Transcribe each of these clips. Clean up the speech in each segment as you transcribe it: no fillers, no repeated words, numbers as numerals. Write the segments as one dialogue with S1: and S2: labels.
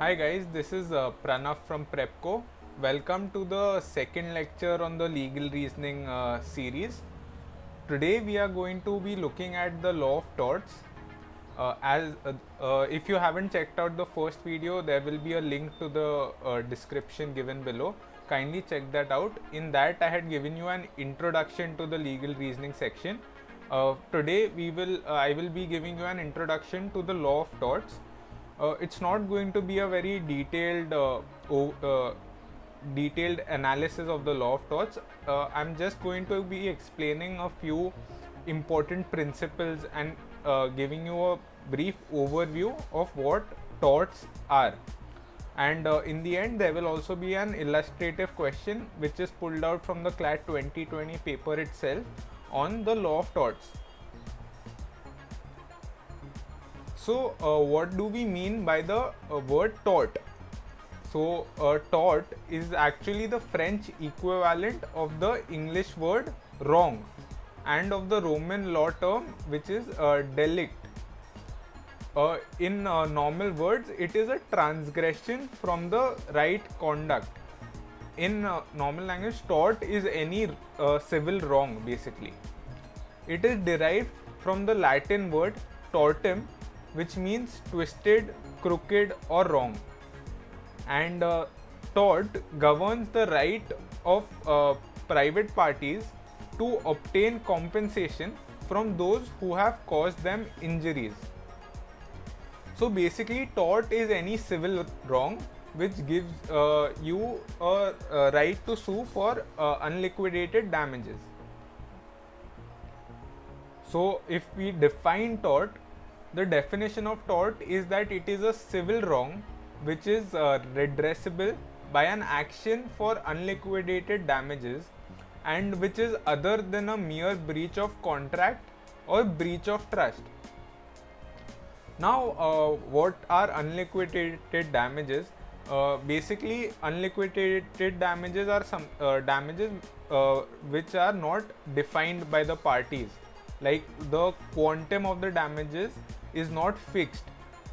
S1: Hi guys, this is Pranav from Prepco. Welcome to the second lecture on the legal reasoning series. Today we are going to be looking at the law of torts. If you haven't checked out the first video, there will be a link to the description given below. Kindly check that out. In that, I had given you an introduction to the legal reasoning section. Today I will be giving you an introduction to the law of torts. It's not going to be a very detailed analysis of the law of torts. I'm just going to be explaining a few important principles and giving you a brief overview of what torts are. And in the end, there will also be an illustrative question which is pulled out from the CLAT 2020 paper itself on the law of torts. So, what do we mean by the word tort? So, tort is actually the French equivalent of the English word wrong and of the Roman law term which is delict. In normal words, it is a transgression from the right conduct. In normal language, tort is any civil wrong basically. It is derived from the Latin word tortum, which means twisted, crooked, or wrong. And tort governs the right of private parties to obtain compensation from those who have caused them injuries. So basically, tort is any civil wrong which gives you a right to sue for unliquidated damages. So if we define tort, the definition of tort is that it is a civil wrong which is redressable by an action for unliquidated damages and which is other than a mere breach of contract or breach of trust. Now, what are unliquidated damages? Basically, unliquidated damages are some damages which are not defined by the parties. Like the quantum of the damages is not fixed,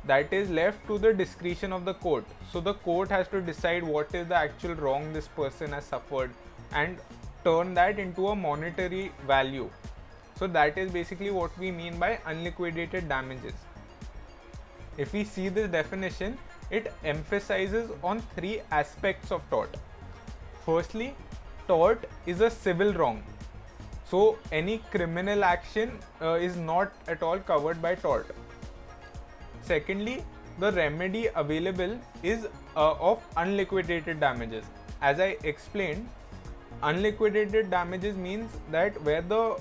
S1: that is left to the discretion of the court. So the court has to decide what is the actual wrong this person has suffered and turn that into a monetary value. So that is basically what we mean by unliquidated damages. If we see this definition, it emphasizes on three aspects of tort. Firstly, tort is a civil wrong. So any criminal action is not at all covered by tort. Secondly, the remedy available is of unliquidated damages. As I explained, unliquidated damages means that where the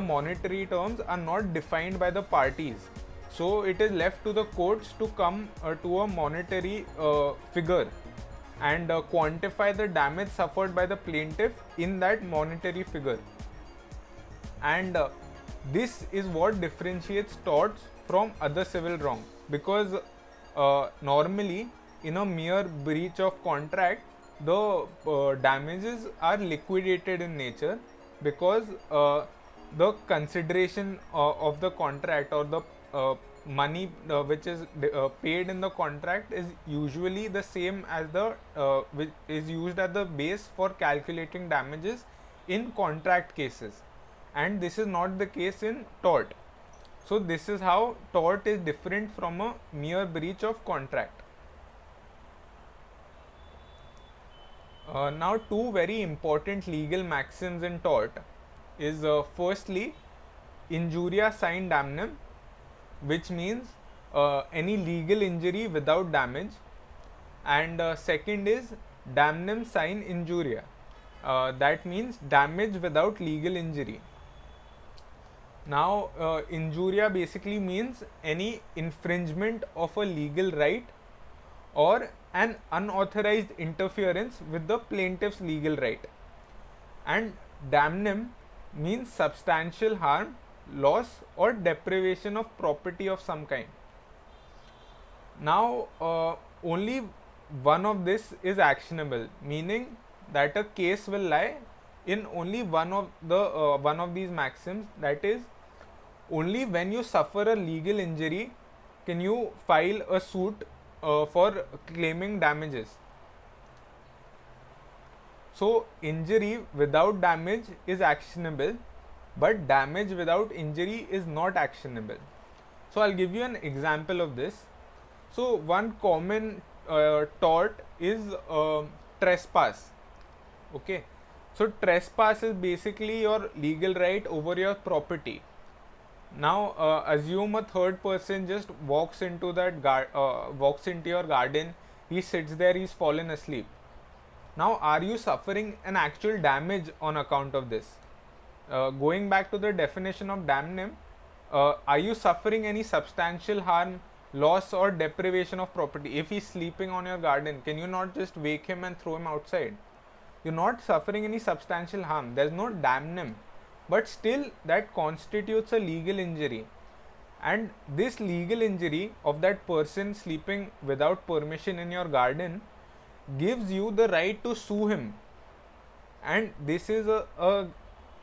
S1: monetary terms are not defined by the parties. So it is left to the courts to come to a monetary figure and quantify the damage suffered by the plaintiff in that monetary figure. And this is what differentiates torts from other civil wrong, because normally in a mere breach of contract, the damages are liquidated in nature because the consideration of the contract or the money which is paid in the contract is usually the same as the which is used as the base for calculating damages in contract cases, and this is not the case in tort. So this is how tort is different from a mere breach of contract. Now two very important legal maxims in tort is firstly injuria sine damnum, which means any legal injury without damage, and second is damnum sine injuria, that means damage without legal injury. Now injuria basically means any infringement of a legal right or an unauthorized interference with the plaintiff's legal right, and damnum means substantial harm, loss or deprivation of property of some kind. Now only one of this is actionable, meaning that a case will lie in only one of these maxims, that is only when you suffer a legal injury can you file a suit for claiming damages? So injury without damage is actionable, but damage without injury is not actionable. So I'll give you an example of this. So one common tort is trespass. Okay. So trespass is basically your legal right over your property. Now assume a third person just walks into walks into your garden. He sits there. He's fallen asleep. Now, are you suffering an actual damage on account of this? Going back to the definition of damnum, are you suffering any substantial harm, loss, or deprivation of property? If he's sleeping on your garden, can you not just wake him and throw him outside? You're not suffering any substantial harm. There's no damnum, but still that constitutes a legal injury. And this legal injury of that person sleeping without permission in your garden gives you the right to sue him. And this is a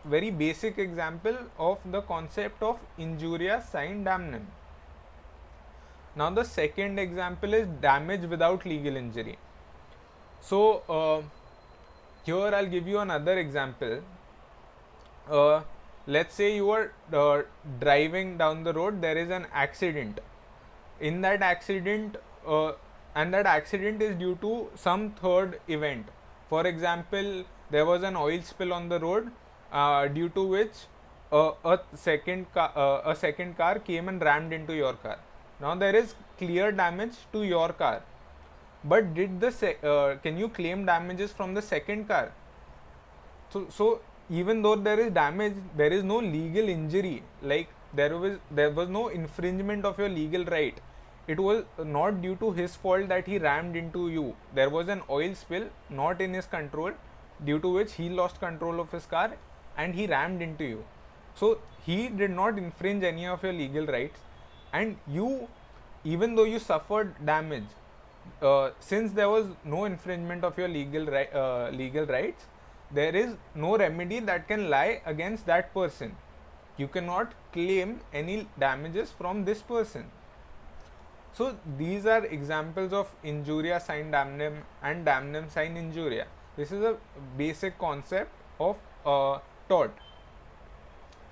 S1: very basic example of the concept of injuria sine damnum. Now the second example is damage without legal injury. So here I'll give you another example. Let's say you are driving down the road, there is an accident. In that accident, and that accident is due to some third event. For example, there was an oil spill on the road, due to which a second car came and rammed into your car. Now there is clear damage to your car, but can you claim damages from the second car? So even though there is damage, there is no legal injury. Like there was no infringement of your legal right. It was not due to his fault that he rammed into you. There was an oil spill not in his control, due to which he lost control of his car and he rammed into you. So he did not infringe any of your legal rights, and you, even though you suffered damage, since there was no infringement of your legal rights, there is no remedy that can lie against that person. You cannot claim any damages from this person. So these are examples of injuria sine damnum and damnum sine injuria. This is a basic concept of tort.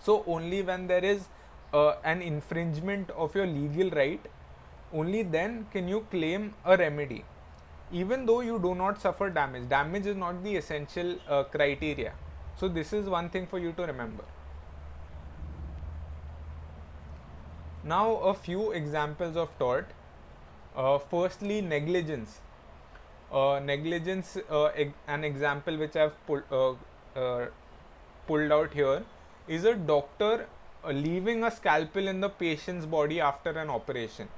S1: So only when there is an infringement of your legal right, only then can you claim a remedy. Even though you do not suffer damage, damage is not the essential criteria. So this is one thing for you to remember. Now a few examples of tort. Firstly, negligence. Negligence, an example which I have pulled out here, is a doctor leaving a scalpel in the patient's body after an operation.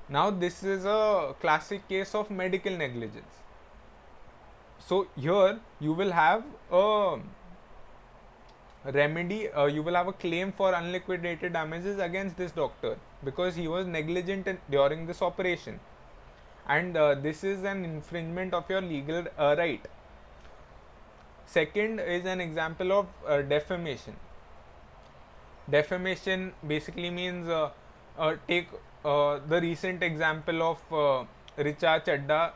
S1: Now this is a classic case of medical negligence. So here you will have a remedy, you will have a claim for unliquidated damages against this doctor because he was negligent during this operation, and this is an infringement of your legal right. Second is an example of defamation. Defamation basically means take the recent example of Richa Chadda.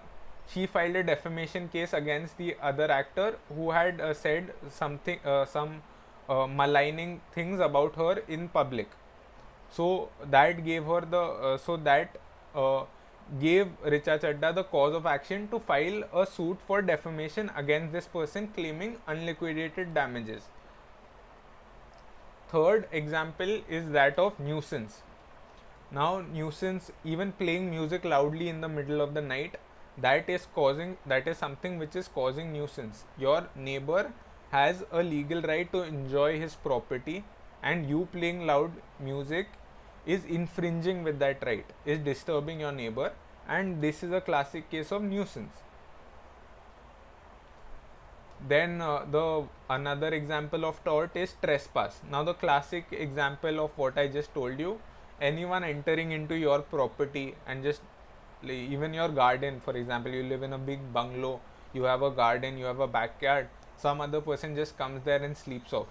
S1: She filed a defamation case against the other actor who had said something, some maligning things about her in public. So that gave her gave Richa Chadda the cause of action to file a suit for defamation against this person, claiming unliquidated damages. Third example is that of nuisance. Now nuisance, even playing music loudly in the middle of the night, that is something which is causing nuisance. Your neighbor has a legal right to enjoy his property, and you playing loud music is infringing with that right, is disturbing your neighbor, and this is a classic case of nuisance. Then the another example of tort is trespass. Now the classic example of what I just told you, anyone entering into your property and just even your garden, for example, you live in a big bungalow, you have a garden, you have a backyard, some other person just comes there and sleeps off.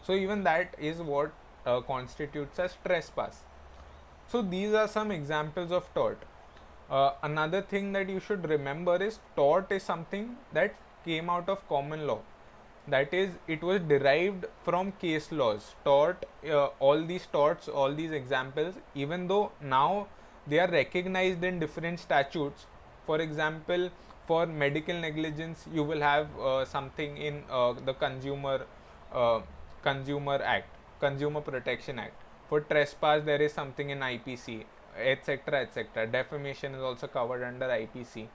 S1: So even that is what constitutes as trespass. So these are some examples of tort. Another thing that you should remember is tort is something that came out of common law. That is, it was derived from case laws. Tort, all these torts, all these examples, even though now they are recognized in different statutes. For example, for medical negligence, you will have something in the uh, Consumer Act, Consumer Protection Act. For trespass, there is something in IPC, etc., etc. Defamation is also covered under IPC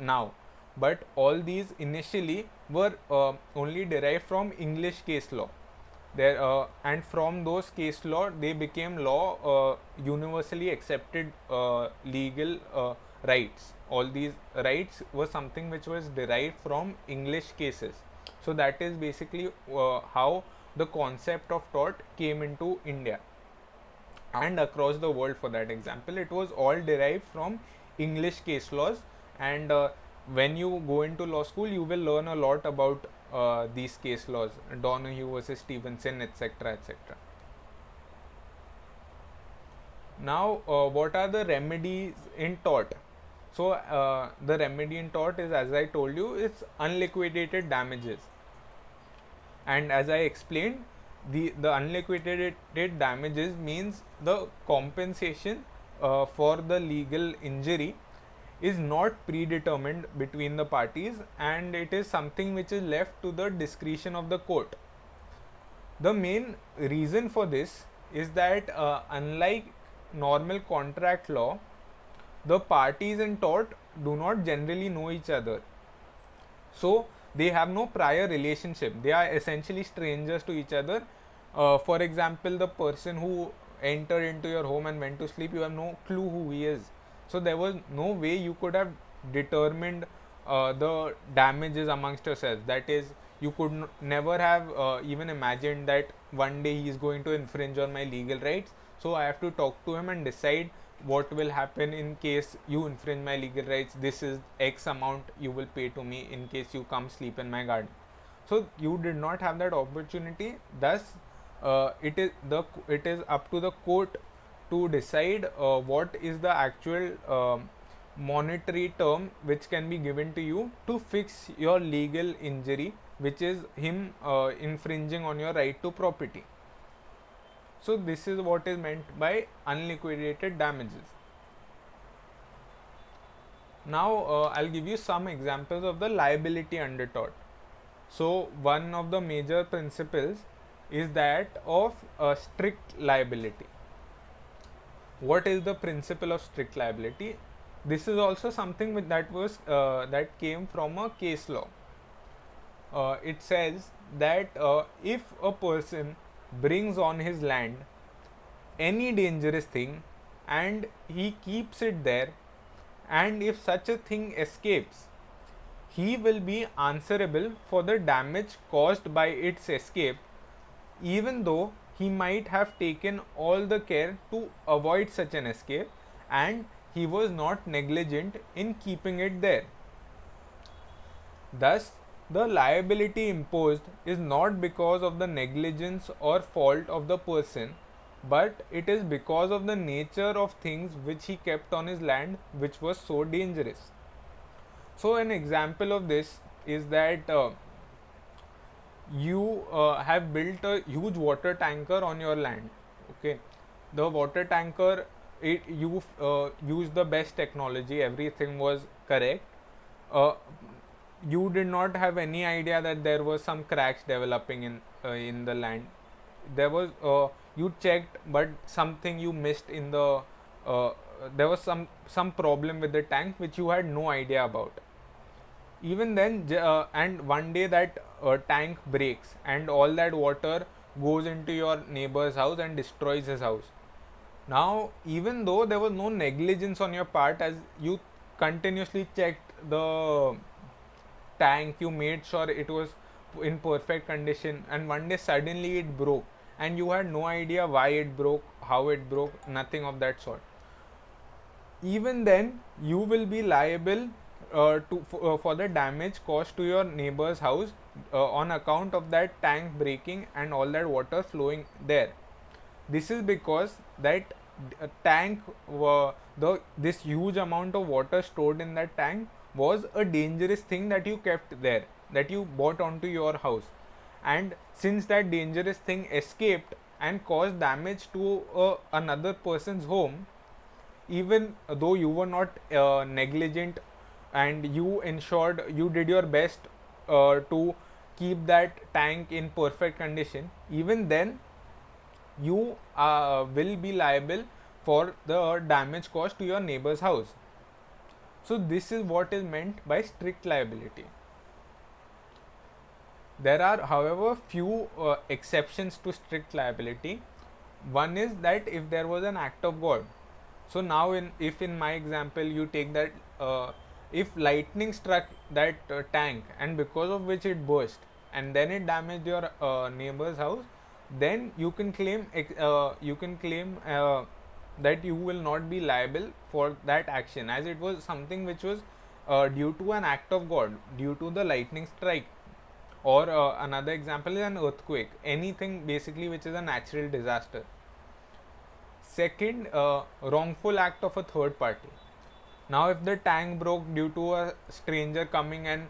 S1: now. But all these initially were only derived from English case law. There and from those case law, they became law, universally accepted legal rights. All these rights were something which was derived from English cases. So that is basically how the concept of tort came into India and across the world. For that example, it was all derived from English case laws. And when you go into law school, you will learn a lot about these case laws, Donahue versus Stevenson, etc., etc. Now, what are the remedies in tort? So the remedy in tort is, as I told you, it's unliquidated damages. And as I explained, the unliquidated damages means the compensation for the legal injury is not predetermined between the parties, and it is something which is left to the discretion of the court. The main reason for this is that unlike normal contract law, the parties in tort do not generally know each other. So they have no prior relationship. They are essentially strangers to each other. For example, the person who entered into your home and went to sleep, you have no clue who he is. So there was no way you could have determined the damages amongst yourselves. That is, you could never have even imagined that one day he is going to infringe on my legal rights. So I have to talk to him and decide what will happen in case you infringe my legal rights. This is X amount you will pay to me in case you come sleep in my garden. So you did not have that opportunity. Thus, it is up to the court to decide what is the actual monetary term which can be given to you to fix your legal injury, which is him infringing on your right to property. So this is what is meant by unliquidated damages. Now I'll give you some examples of the liability under tort. So one of the major principles is that of strict liability. What is the principle of strict liability? This is also something that came from a case law. It says that if a person brings on his land any dangerous thing and he keeps it there, and if such a thing escapes, he will be answerable for the damage caused by its escape, even though he might have taken all the care to avoid such an escape and he was not negligent in keeping it there. Thus, the liability imposed is not because of the negligence or fault of the person, but it is because of the nature of things which he kept on his land, which was so dangerous. So an example of this is that you have built a huge water tanker on your land. Okay, the water tanker, you used the best technology, everything was correct. You did not have any idea that there was some cracks developing in the land. There was you checked, but something you missed in the there was some problem with the tank which you had no idea about. Even then, and one day that tank breaks and all that water goes into your neighbor's house and destroys his house. Now, even though there was no negligence on your part, as you continuously checked the tank, you made sure it was in perfect condition, and one day suddenly it broke and you had no idea why it broke, how it broke, nothing of that sort. Even then, you will be liable for the damage caused to your neighbor's house on account of that tank breaking and all that water flowing there. This is because that tank, this huge amount of water stored in that tank was a dangerous thing that you kept there, that you brought onto your house. And since that dangerous thing escaped and caused damage to another person's home, even though you were not negligent and you did your best to keep that tank in perfect condition, even then you will be liable for the damage caused to your neighbor's house. So this is what is meant by strict liability. There are, however, few exceptions to strict liability. One is that if there was an act of God. So now, if in my example you take that, if lightning struck that tank and because of which it burst and then it damaged your neighbor's house, then you can claim that you will not be liable for that action, as it was something which was due to an act of God, due to the lightning strike. Or another example is an earthquake, anything basically which is a natural disaster. Second, wrongful act of a third party. Now, if the tank broke due to a stranger coming and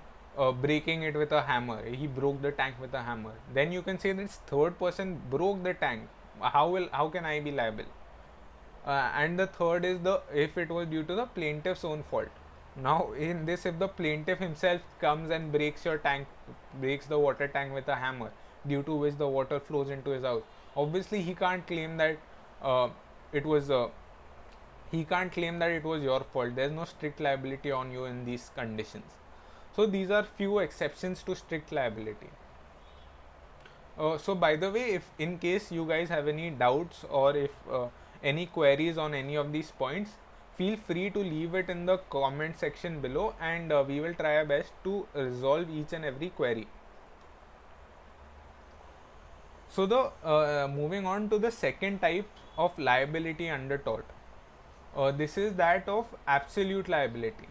S1: breaking it with a hammer, he broke the tank with a hammer, then you can say this third person broke the tank. How can I be liable? And the third is if it was due to the plaintiff's own fault. Now, in this, if the plaintiff himself comes and breaks the water tank with a hammer, due to which the water flows into his house, obviously he can't claim that it was your fault. There is no strict liability on you in these conditions. So these are few exceptions to strict liability. So by the way, if in case you guys have any doubts or if any queries on any of these points, feel free to leave it in the comment section below, and we will try our best to resolve each and every query. So moving on to the second type of liability under tort. This is that of absolute liability.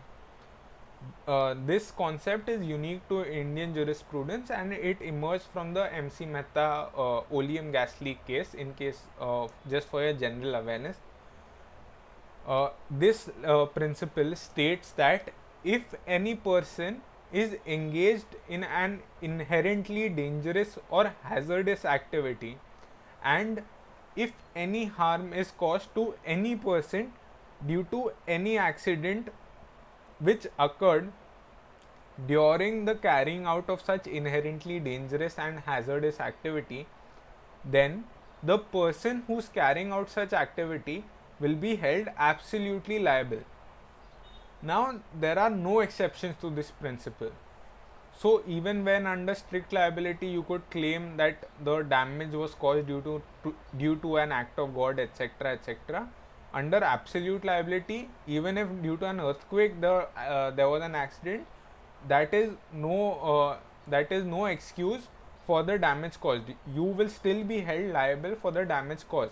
S1: This concept is unique to Indian jurisprudence and it emerged from the MC Mehta oleum gas leak case, in case just for your general awareness. This principle states that if any person is engaged in an inherently dangerous or hazardous activity, and if any harm is caused to any person due to any accident which occurred during the carrying out of such inherently dangerous and hazardous activity, then the person who is carrying out such activity will be held absolutely liable. Now, there are no exceptions to this principle. So, even when under strict liability, you could claim that the damage was caused due to an act of God, etc., etc. Under absolute liability, even if due to an earthquake there was an accident, that is no excuse for the damage caused. You will still be held liable for the damage caused.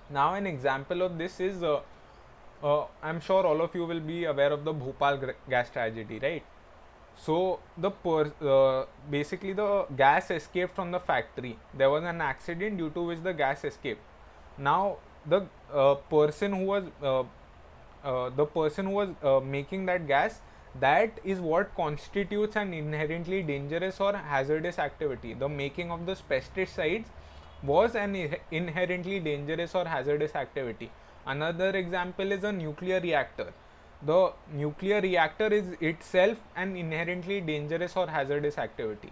S1: Now, an example of this is, I'm sure all of you will be aware of the Bhopal gas tragedy, right? So, basically the gas escaped from the factory. There was an accident due to which the gas escaped. Now, the person who was making that gas, that is what constitutes an inherently dangerous or hazardous activity. The making of those pesticides was an inherently dangerous or hazardous activity. Another example is a nuclear reactor. The nuclear reactor is itself an inherently dangerous or hazardous activity.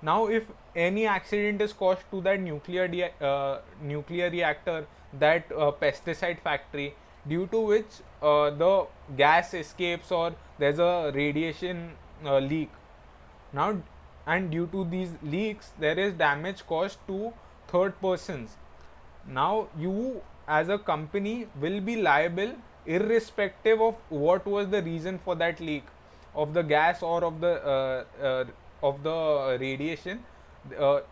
S1: Now, if any accident is caused to that nuclear reactor, that pesticide factory, due to which the gas escapes or there's a radiation leak. Now, and due to these leaks, there is damage caused to third persons. Now, you as a company will be liable irrespective of what was the reason for that leak of the gas or of the radiation.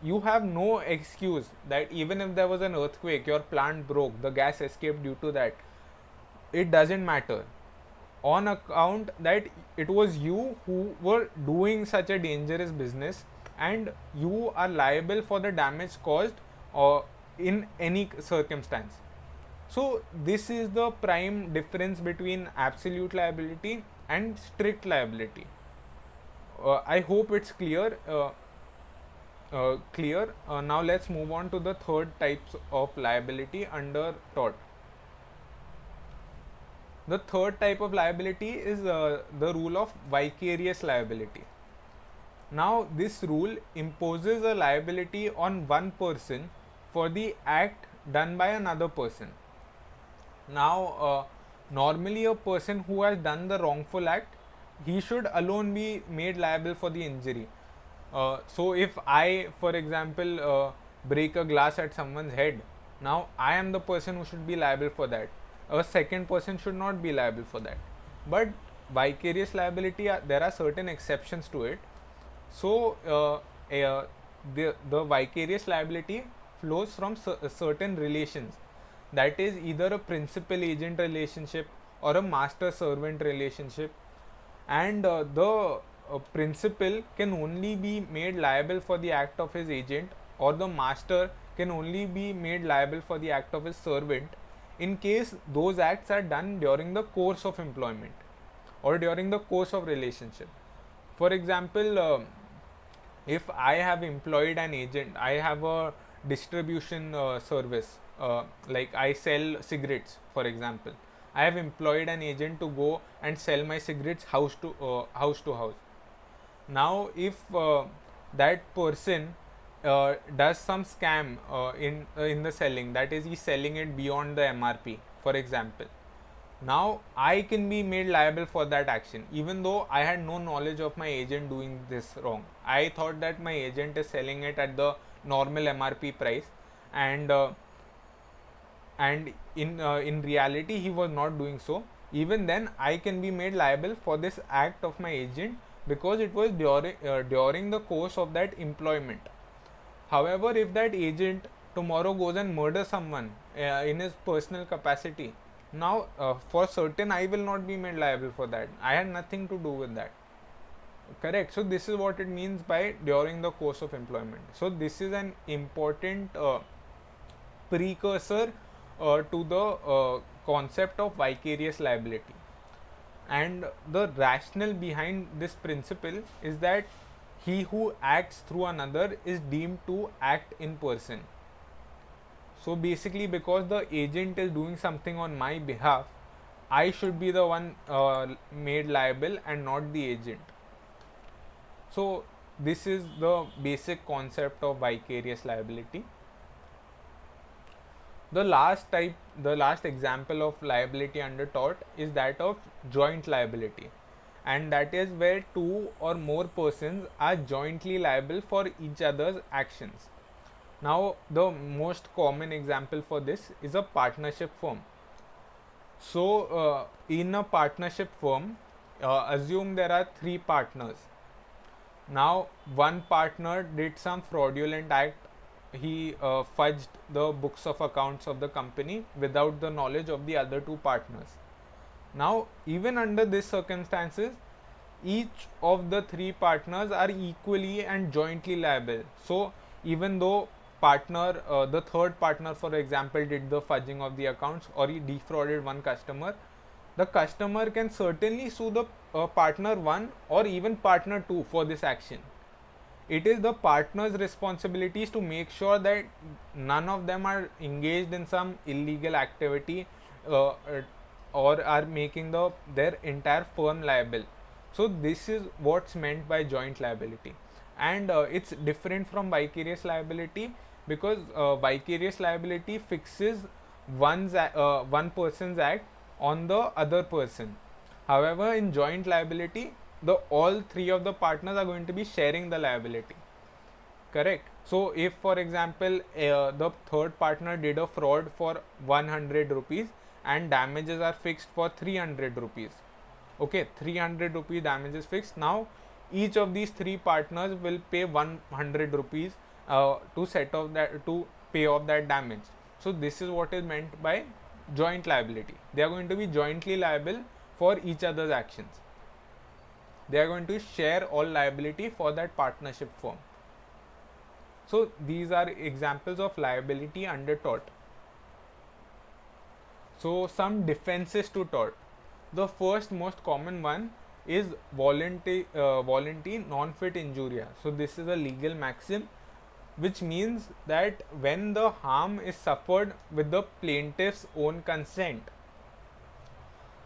S1: You have no excuse that even if there was an earthquake, your plant broke, the gas escaped due to that. It doesn't matter, on account that it was you who were doing such a dangerous business, and you are liable for the damage caused in any circumstance. So this is the prime difference between absolute liability and strict liability. I hope it's clear. Now let's move on to the third types of liability under tort. The third type of liability is the rule of vicarious liability. Now this rule imposes a liability on one person for the act done by another person. Now normally a person who has done the wrongful act, he should alone be made liable for the injury. So if I, for example, break a glass at someone's head, now I am the person who should be liable for that. A second person should not be liable for that. But vicarious liability, there are certain exceptions to it. So the vicarious liability flows from certain relations, that is either a principal agent relationship or a master servant relationship, and the principal can only be made liable for the act of his agent, or the master can only be made liable for the act of his servant in case those acts are done during the course of employment or during the course of relationship. For example, if I have employed an agent, I have a distribution service, like I sell cigarettes, for example. I have employed an agent to go and sell my cigarettes house to house. Now, if that person does some scam in the selling, that is, he's selling it beyond the MRP, for example. Now I can be made liable for that action, even though I had no knowledge of my agent doing this wrong. I thought that my agent is selling it at the normal MRP price, and in reality he was not doing so. Even then, I can be made liable for this act of my agent because it was during the course of that employment. However, if that agent tomorrow goes and murders someone in his personal capacity, now for certain I will not be made liable for that. I had nothing to do with that. Correct. So this is what it means by during the course of employment. So this is an important precursor to the concept of vicarious liability. And the rationale behind this principle is that he who acts through another is deemed to act in person. So basically, because the agent is doing something on my behalf, I should be the one made liable and not the agent. So this is the basic concept of vicarious liability. The last example of liability under tort is that of joint liability, and that is where two or more persons are jointly liable for each other's actions. Now, the most common example for this is a partnership firm. So, in a partnership firm, assume there are three partners. Now, one partner did some fraudulent act. He fudged the books of accounts of the company without the knowledge of the other two partners. Now, even under these circumstances, each of the three partners are equally and jointly liable. So, even though the third partner, for example, did the fudging of the accounts or he defrauded one customer, the customer can certainly sue the partner 1 or even partner 2 for this action. It is the partner's responsibilities to make sure that none of them are engaged in some illegal activity or are making their entire firm liable. So this is what's meant by joint liability, and it's different from vicarious liability because vicarious liability fixes one person's act on the other person. However, in joint liability, all three of the partners are going to be sharing the liability. Correct. So if, for example, the third partner did a fraud for 100 rupees and damages are fixed for 300 rupees. Okay, 300 rupees damages fixed. Now each of these three partners will pay 100 rupees to pay off that damage. So this is what is meant by joint liability. They are going to be jointly liable for each other's actions. They are going to share all liability for that partnership firm. So these are examples of liability under tort. So some defenses to tort. The first most common one is volunty non-fit injuria. So this is a legal maxim which means that when the harm is suffered with the plaintiff's own consent.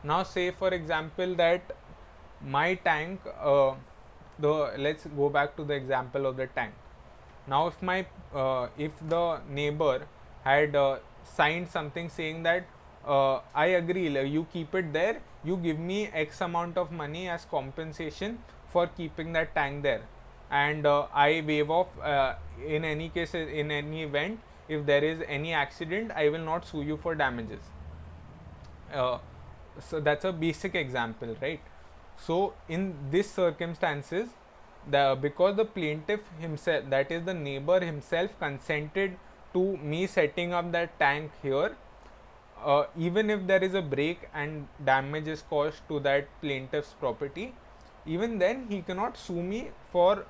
S1: Now say for example that my tank, let's go back to the example of the tank. Now if the neighbor had signed something saying that I agree, like, you keep it there, you give me X amount of money as compensation for keeping that tank there, and I waive off in any case, in any event, if there is any accident, I will not sue you for damages. Uh, so that's a basic example, right? So in this circumstances, because the plaintiff himself, that is the neighbor himself, consented to me setting up that tank here, even if there is a break and damage is caused to that plaintiff's property, even then he cannot sue me for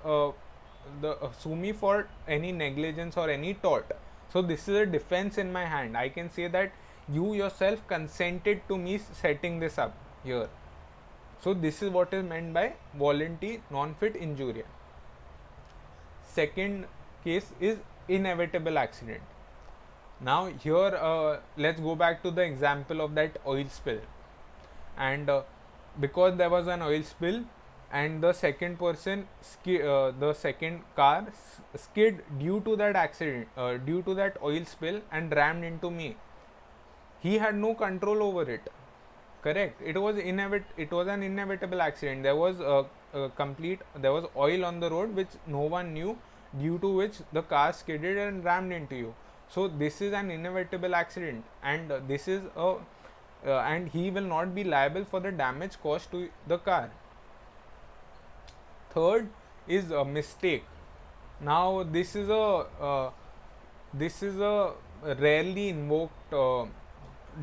S1: any negligence or any tort. So this is a defense in my hand. I can say that you yourself consented to me setting this up here. So this is what is meant by voluntary non-fit injuria. Second case is inevitable accident. Now here let's go back to the example of that oil spill, and because there was an oil spill and the second person the second car skid due to that accident, due to that oil spill, and rammed into me. He had no control over it. Correct. It was an inevitable accident. There was there was oil on the road which no one knew, due to which the car skidded and rammed into you. So this is an inevitable accident, and this is and he will not be liable for the damage caused to the car. Third is a mistake. Now this is a rarely invoked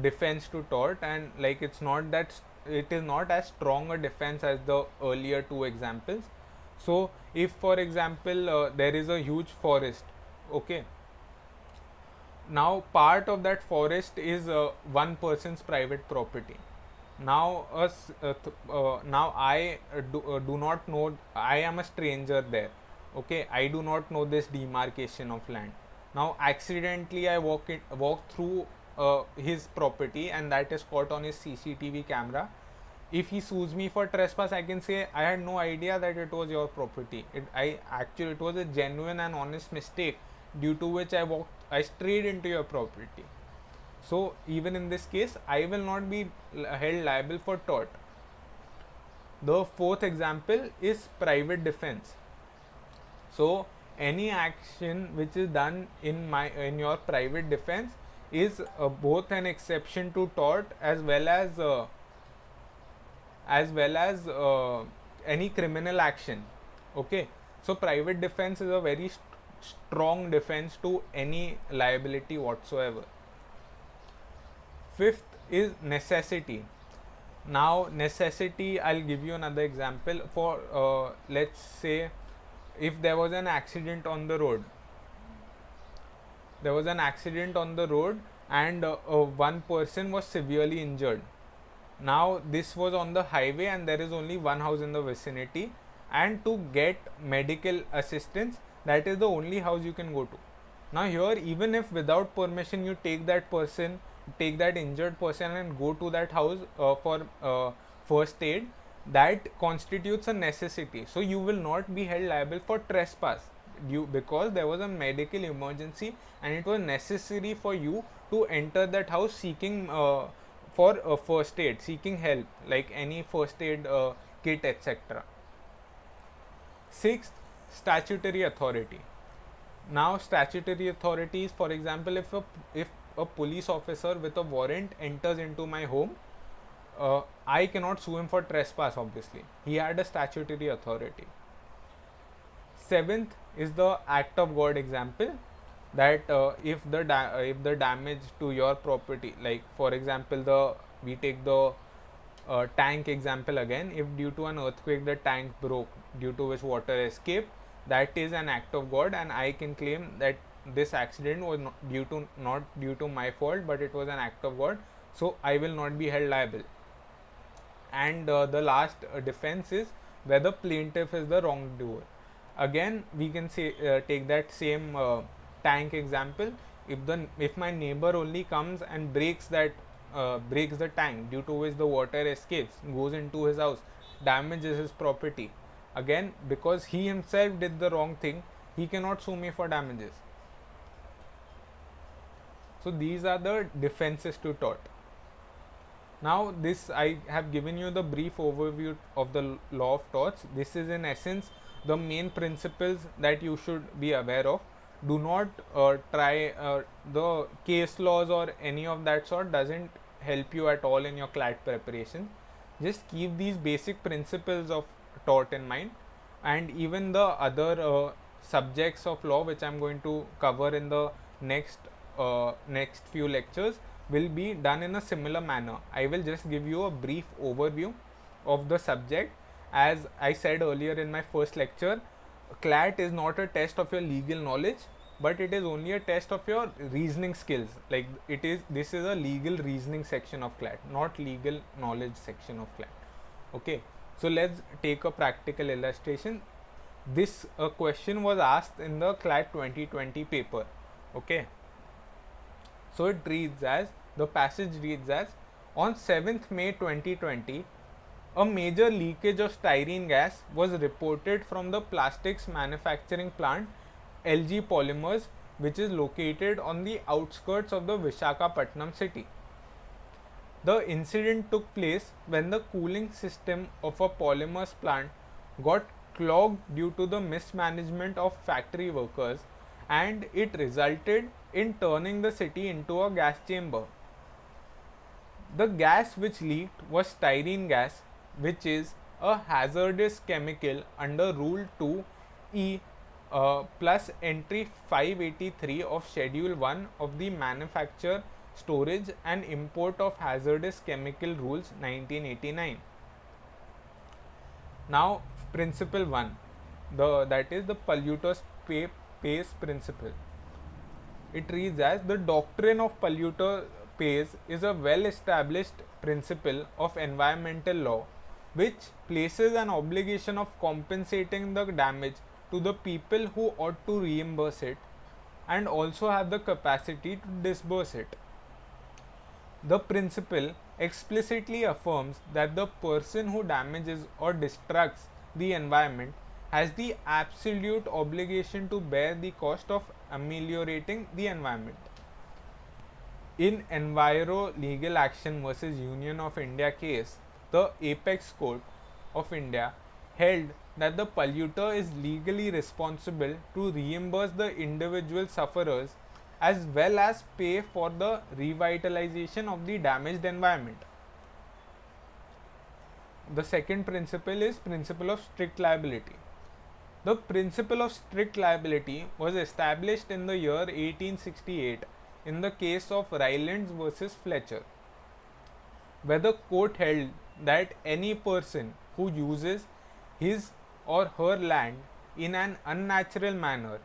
S1: defense to tort, and like it is not as strong a defense as the earlier two examples. So if for example there is a huge forest, okay, now part of that forest is one person's private property. Now now I do not know, I am a stranger there, okay, I do not know this demarcation of land. Now accidentally I walk through his property, and that is caught on his CCTV camera. If he sues me for trespass, I can say I had no idea that it was your property. It was a genuine and honest mistake, due to which I strayed into your property. So even in this case, I will not be held liable for tort. The fourth example is private defense. So any action which is done in your private defense is both an exception to tort as well as any criminal action. Okay, so private defense is a very strong defense to any liability whatsoever. Fifth is necessity. Now necessity, I'll give you another example. For let's say if there was an accident on the road, and one person was severely injured. Now this was on the highway and there is only one house in the vicinity, and to get medical assistance, that is the only house you can go to. Now here, even if without permission you take that injured person and go to that house for first aid, that constitutes a necessity. So you will not be held liable for trespass, because there was a medical emergency and it was necessary for you to enter that house seeking for first aid, seeking help, like any first aid kit, etc. Sixth, statutory authority. Now statutory authorities, for example, if a police officer with a warrant enters into my home, I cannot sue him for trespass. Obviously, he had a statutory authority. Seventh is the act of God example, that if the damage to your property, like for example we take the tank example again, if due to an earthquake the tank broke, due to which water escaped, that is an act of God, and I can claim that this accident was not due to my fault, but it was an act of God. so I will not be held liable. And the last defense is where the plaintiff is the wrongdoer. Again, we can say take that same tank example. If my neighbor only comes and breaks the tank, due to which the water escapes, goes into his house, damages his property, again, because he himself did the wrong thing, he cannot sue me for damages. So these are the defenses to tort. Now this, I have given you the brief overview of the law of torts. This is in essence the main principles that you should be aware of. Do not try the case laws or any of that sort, doesn't help you at all in your CLAT preparation. Just keep these basic principles of tort in mind, and even the other subjects of law which I am going to cover in the next few lectures will be done in a similar manner. I will just give you a brief overview of the subject. As I said earlier in my first lecture, CLAT is not a test of your legal knowledge, but it is only a test of your reasoning skills. Like this is a legal reasoning section of CLAT, not legal knowledge section of CLAT. Okay, so let's take a practical illustration. This question was asked in the CLAT 2020 paper. Okay, so it reads as, the passage reads as, on 7th May 2020, a major leakage of styrene gas was reported from the plastics manufacturing plant LG Polymers, which is located on the outskirts of the Visakhapatnam city. The incident took place when the cooling system of a polymers plant got clogged due to the mismanagement of factory workers, and it resulted in turning the city into a gas chamber. The gas which leaked was styrene gas, which is a hazardous chemical under Rule 2E plus entry 583 of Schedule 1 of the Manufacture, Storage and Import of Hazardous Chemical Rules 1989. Now, principle 1, that is the polluter pays principle. It reads as, the doctrine of polluter pays is a well established principle of environmental law which places an obligation of compensating the damage to the people who ought to reimburse it and also have the capacity to disburse it. The principle explicitly affirms that the person who damages or destructs the environment has the absolute obligation to bear the cost of ameliorating the environment. In Enviro Legal Action versus Union of India case, the Apex Court of India held that the polluter is legally responsible to reimburse the individual sufferers as well as pay for the revitalization of the damaged environment. The second principle is principle of strict liability. The principle of strict liability was established in the year 1868 in the case of Rylands versus Fletcher, where the court held that any person who uses his or her land in an unnatural manner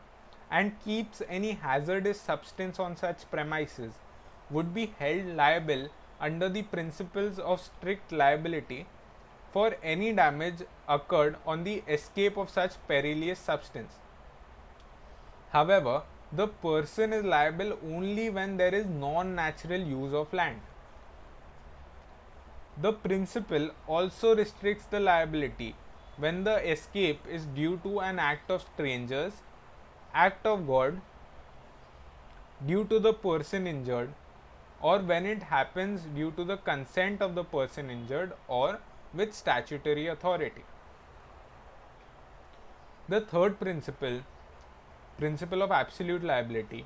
S1: and keeps any hazardous substance on such premises would be held liable under the principles of strict liability for any damage occurred on the escape of such perilous substance. However, the person is liable only when there is non-natural use of land. The principle also restricts the liability when the escape is due to an act of strangers, act of God, due to the person injured, or when it happens due to the consent of the person injured or with statutory authority. The third principle, principle of absolute liability.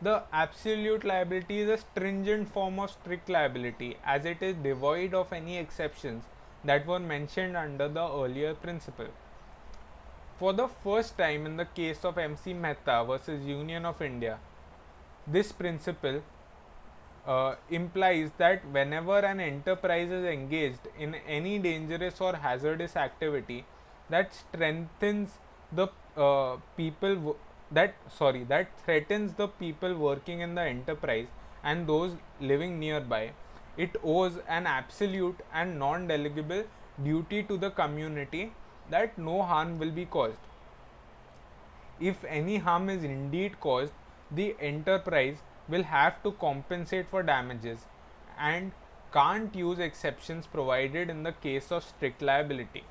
S1: The absolute liability is a stringent form of strict liability as it is devoid of any exceptions that were mentioned under the earlier principle. For the first time in the case of MC Mehta versus Union of India, this principle implies that whenever an enterprise is engaged in any dangerous or hazardous activity that strengthens the that threatens the people working in the enterprise and those living nearby, it owes an absolute and non-delegable duty to the community that no harm will be caused. If any harm is indeed caused, the enterprise will have to compensate for damages and can't use exceptions provided in the case of strict liability.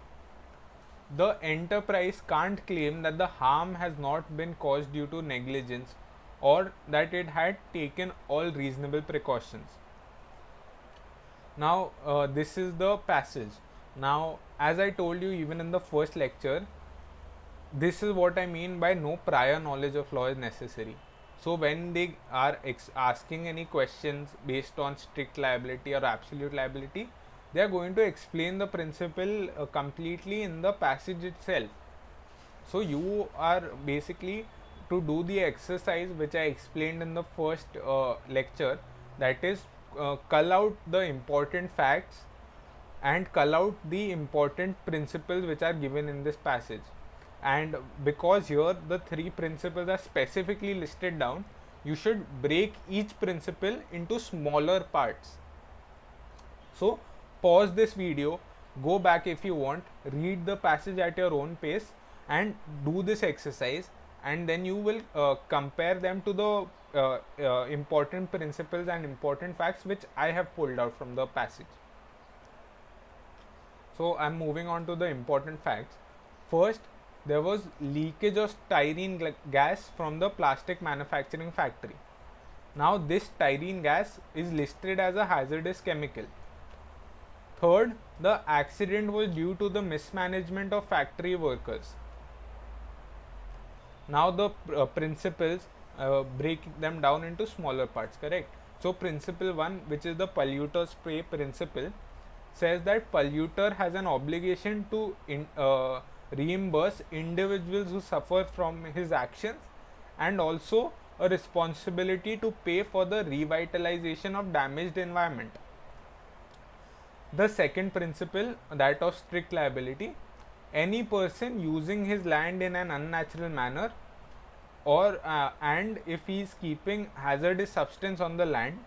S1: The enterprise can't claim that the harm has not been caused due to negligence or that it had taken all reasonable precautions. Now, this is the passage. Now, as I told you even in the first lecture, this is what I mean by no prior knowledge of law is necessary. So, when they are asking any questions based on strict liability or absolute liability, they are going to explain the principle completely in the passage itself. So, you are basically to do the exercise which I explained in the first lecture, that is, cull out the important facts and cull out the important principles which are given in this passage. And because here the three principles are specifically listed down, you should break each principle into smaller parts. So pause this video, go back if you want, read the passage at your own pace and do this exercise, and then you will compare them to the important principles and important facts which I have pulled out from the passage. So I am moving on to the important facts. First, there was leakage of styrene gas from the plastic manufacturing factory. Now this styrene gas is listed as a hazardous chemical. Third, the accident was due to the mismanagement of factory workers. Now the principles, break them down into smaller parts, correct? So principle 1, which is the polluter pay principle, says that polluter has an obligation to reimburse individuals who suffer from his actions, and also a responsibility to pay for the revitalization of damaged environment. The second principle, that of strict liability, any person using his land in an unnatural manner, or and if he is keeping hazardous substance on the land,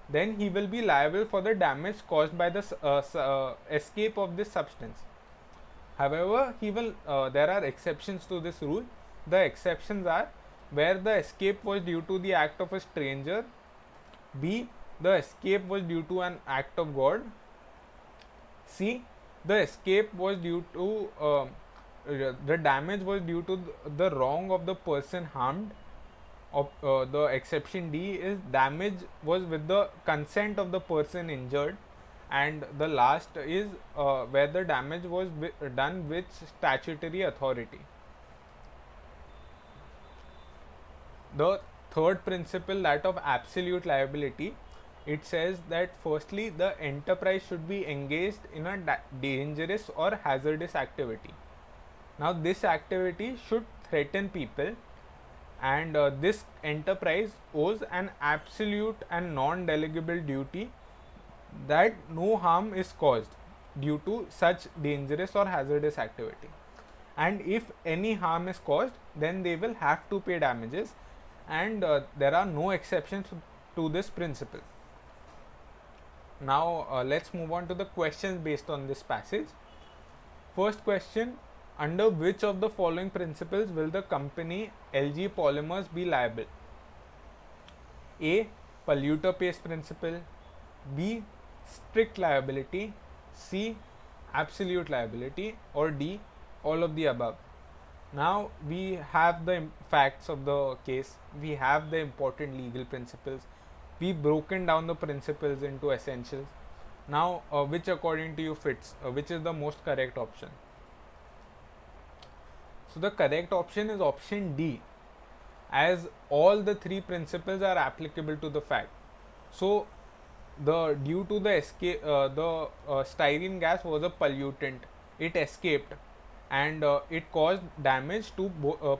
S1: then he will be liable for the damage caused by the escape of this substance. However, there are exceptions to this rule. The exceptions are where the escape was due to the act of a stranger, B, the escape was due to an act of God, C, the escape was due to the damage was due to the wrong of the person harmed. The exception D is damage was with the consent of the person injured, and the last is where the damage was done with statutory authority. The third principle, that of absolute liability, it says that firstly the enterprise should be engaged in a dangerous or hazardous activity. Now this activity should threaten people, and this enterprise owes an absolute and non-delegable duty that no harm is caused due to such dangerous or hazardous activity, and if any harm is caused, then they will have to pay damages, and there are no exceptions to this principle. Now let's move on to the questions based on this passage. First question, under which of the following principles will the company LG Polymers be liable? A, polluter pays principle, B, strict liability, C, absolute liability, or D, all of the above. Now we have the facts of the case, we have the important legal principles, we've broken down the principles into essentials. Now which according to you fits, which is the most correct option? So the correct option is option D, as all the three principles are applicable to the fact. So due to the escape, the styrene gas was a pollutant, it escaped, and it caused damage to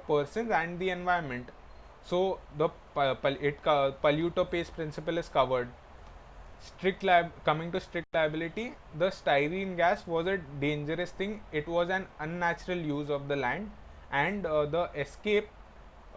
S1: persons and the environment. So the polluter pays principle is covered. Coming to strict liability, the styrene gas was a dangerous thing, it was an unnatural use of the land, and the escape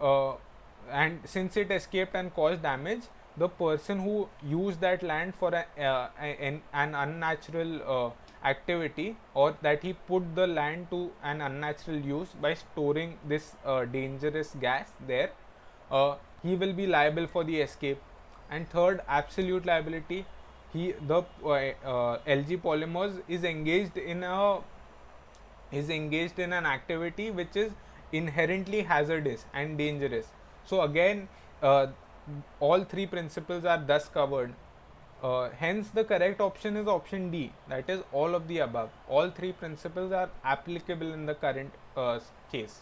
S1: and since it escaped and caused damage, the person who used that land for an unnatural activity, or that he put the land to an unnatural use by storing this dangerous gas there, he will be liable for the escape. And third, absolute liability, the LG Polymers is engaged in an activity which is inherently hazardous and dangerous. So again, all three principles are thus covered. Hence, the correct option is option D, that is all of the above. All three principles are applicable in the current case.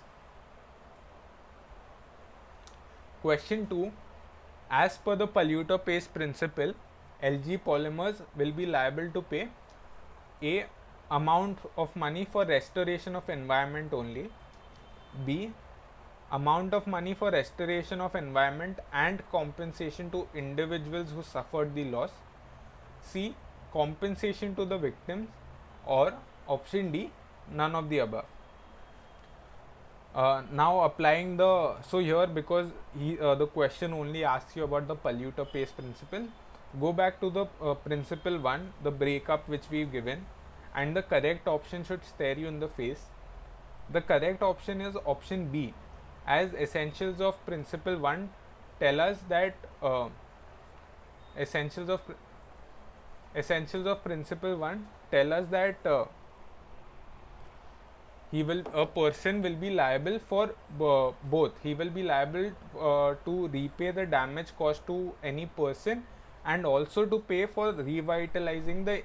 S1: Question 2. As per the polluter pays principle, LG Polymers will be liable to pay A. Amount of money for restoration of environment only. B. Amount of money for restoration of environment and compensation to individuals who suffered the loss. C. Compensation to the victims. Or option D. None of the above. Now applying so here, because the question only asks you about the polluter pays principle, go back to the principle 1, the breakup which we've given, and the correct option should stare you in the face. The correct option is option B, as essentials of principle 1 tell us that essentials of principle 1 tell us that a person will be liable for both. He will be liable to repay the damage caused to any person, and also to pay for revitalizing the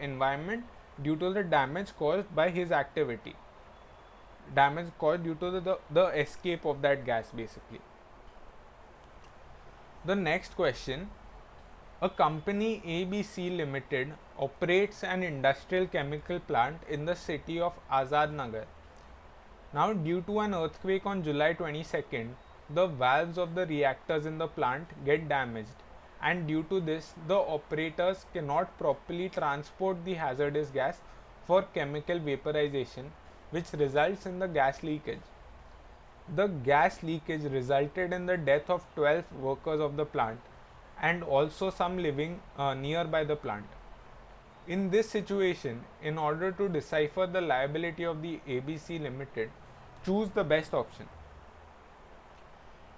S1: environment due to the damage caused by his activity, damage caused due to the escape of that gas basically. The next question: a company ABC Limited operates an industrial chemical plant in the city of Azad Nagar. Now, due to an earthquake on July 22nd, the valves of the reactors in the plant get damaged, and due to this, the operators cannot properly transport the hazardous gas for chemical vaporization, which results in the gas leakage. The gas leakage resulted in the death of 12 workers of the plant and also some living nearby the plant. In this situation, in order to decipher the liability of the ABC Limited, choose the best option.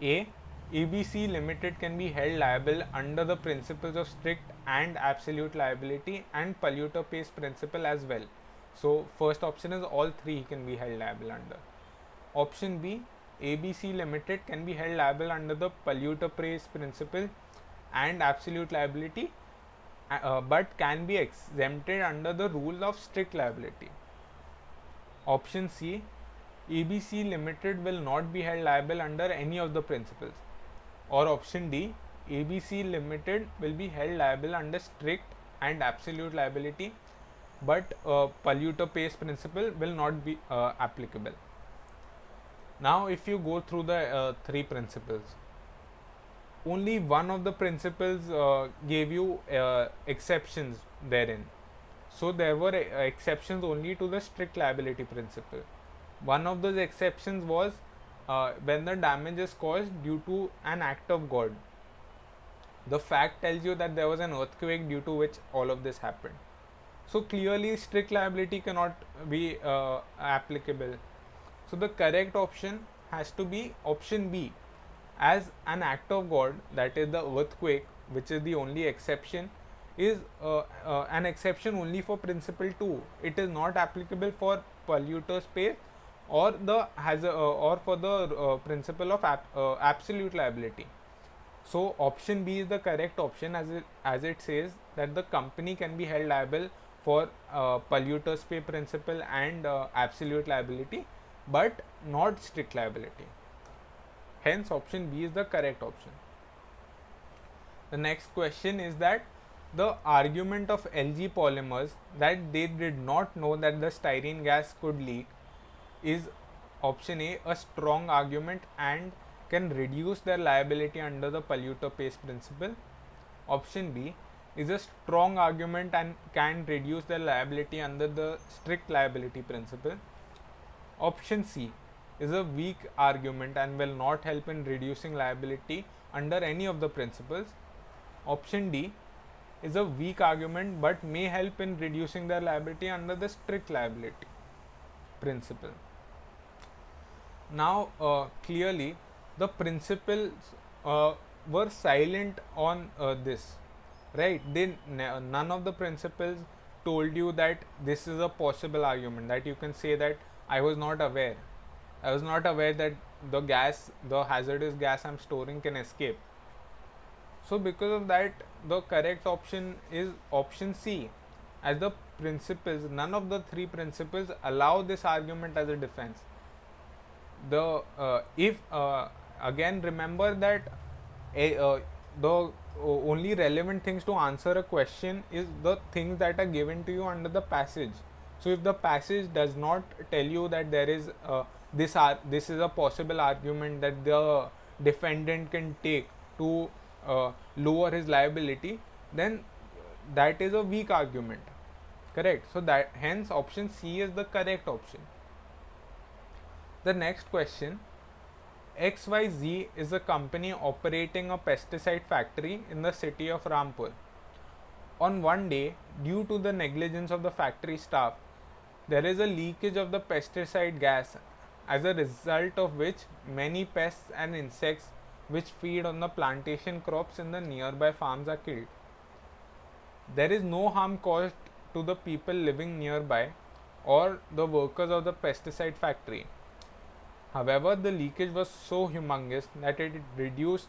S1: A. ABC Limited can be held liable under the principles of strict and absolute liability and polluter pays principle as well. So, first option is all three can be held liable under. Option B. ABC Limited can be held liable under the polluter pays principle and absolute liability, but can be exempted under the rule of strict liability. Option C. ABC Limited will not be held liable under any of the principles. Or option D. ABC Limited will be held liable under strict and absolute liability, but polluter pays principle will not be applicable. Now, if you go through the three principles, only one of the principles gave you exceptions therein. So, there were exceptions only to the strict liability principle. One of those exceptions was when the damage is caused due to an act of God. The fact tells you that there was an earthquake due to which all of this happened. So, clearly strict liability cannot be applicable. So, the correct option has to be option B, as an act of God, that is the earthquake, which is the only exception, is an exception only for principle 2. It is not applicable for polluter's pay or or for the principle of absolute liability. So, option B is the correct option, as it says that the company can be held liable for polluter's pay principle and absolute liability, but not strict liability. Hence, option B is the correct option. The next question is that the argument of LG Polymers that they did not know that the styrene gas could leak is option A strong argument and can reduce their liability under the polluter pays principle. Option B is a strong argument and can reduce their liability under the strict liability principle. Option C is a weak argument and will not help in reducing liability under any of the principles. Option D is a weak argument but may help in reducing their liability under the strict liability principle. Now, clearly, the principals were silent on this, right? None of the principals told you that this is a possible argument, that you can say that I was not aware. I was not aware that the hazardous gas I'm storing can escape. So, because of that, the correct option is option C. As the principles, none of the three principles allow this argument as a defense. If again remember that the only relevant things to answer a question is the things that are given to you under the passage. So if the passage does not tell you that there is this is a possible argument that the defendant can take to lower his liability, then that is a weak argument, correct? So that hence option C is the correct option. The next question, XYZ is a company operating a pesticide factory in the city of Rampur. On one day, due to the negligence of the factory staff, there is a leakage of the pesticide gas, as a result of which many pests and insects which feed on the plantation crops in the nearby farms are killed. There is no harm caused to the people living nearby or the workers of the pesticide factory. However, the leakage was so humongous that it reduced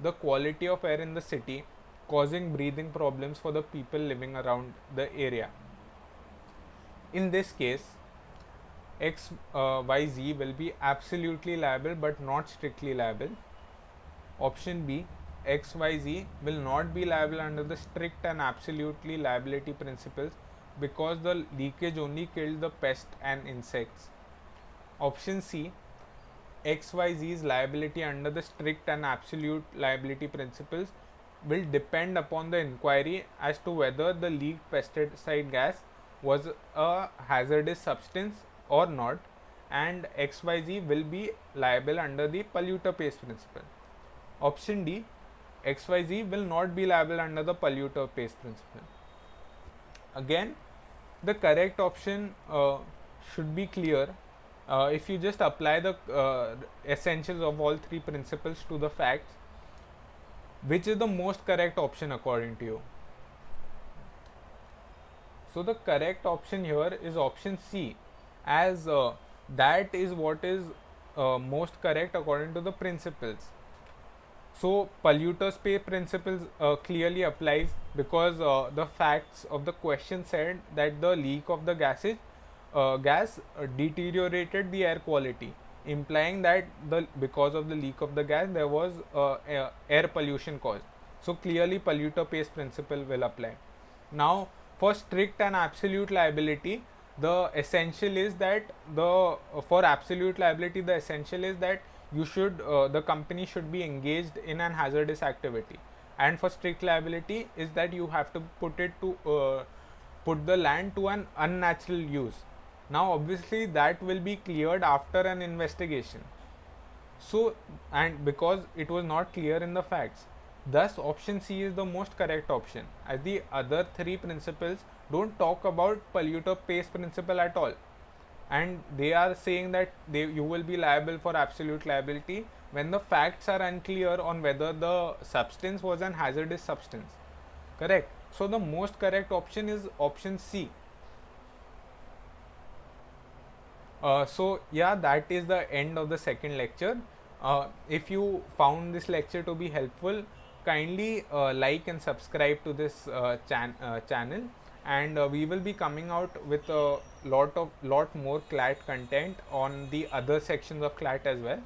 S1: the quality of air in the city, causing breathing problems for the people living around the area. In this case, XYZ will be absolutely liable but not strictly liable. Option B, XYZ will not be liable under the strict and absolutely liability principles because the leakage only killed the pest and insects. Option C, XYZ's liability under the strict and absolute liability principles will depend upon the inquiry as to whether the leaked pesticide gas was a hazardous substance or not, and XYZ will be liable under the polluter pays principle. Option D, XYZ will not be liable under the polluter pays principle. Again, the correct option should be clear. If you just apply the essentials of all three principles to the facts, which is the most correct option according to you? So the correct option here is option C, as that is what is most correct according to the principles. So polluters pay principles clearly applies because the facts of the question said that the leak of the gas deteriorated the air quality, implying that because of the leak of the gas there was air pollution caused. So clearly polluter pays principle will apply. Now for strict and absolute liability, the essential is that for absolute liability the essential is that you should the company should be engaged in an hazardous activity, and for strict liability is that you have to put the land to an unnatural use. Now obviously that will be cleared after an investigation. So, and because it was not clear in the facts, thus option C is the most correct option, as the other three principles don't talk about polluter pays principle at all, and they are saying that you will be liable for absolute liability when the facts are unclear on whether the substance was an hazardous substance, correct? So the most correct option is option C. So yeah, that is the end of the second lecture. If you found this lecture to be helpful, kindly like and subscribe to this channel, and we will be coming out with a lot more CLAT content on the other sections of CLAT as well.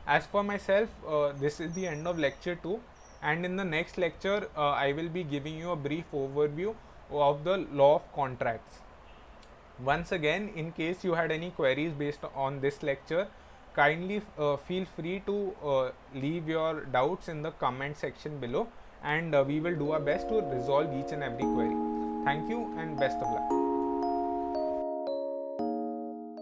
S1: As for myself, this is the end of lecture 2, and in the next lecture I will be giving you a brief overview of the law of contracts. Once again, in case you had any queries based on this lecture, kindly feel free to leave your doubts in the comment section below, and we will do our best to resolve each and every query. Thank you and best of luck.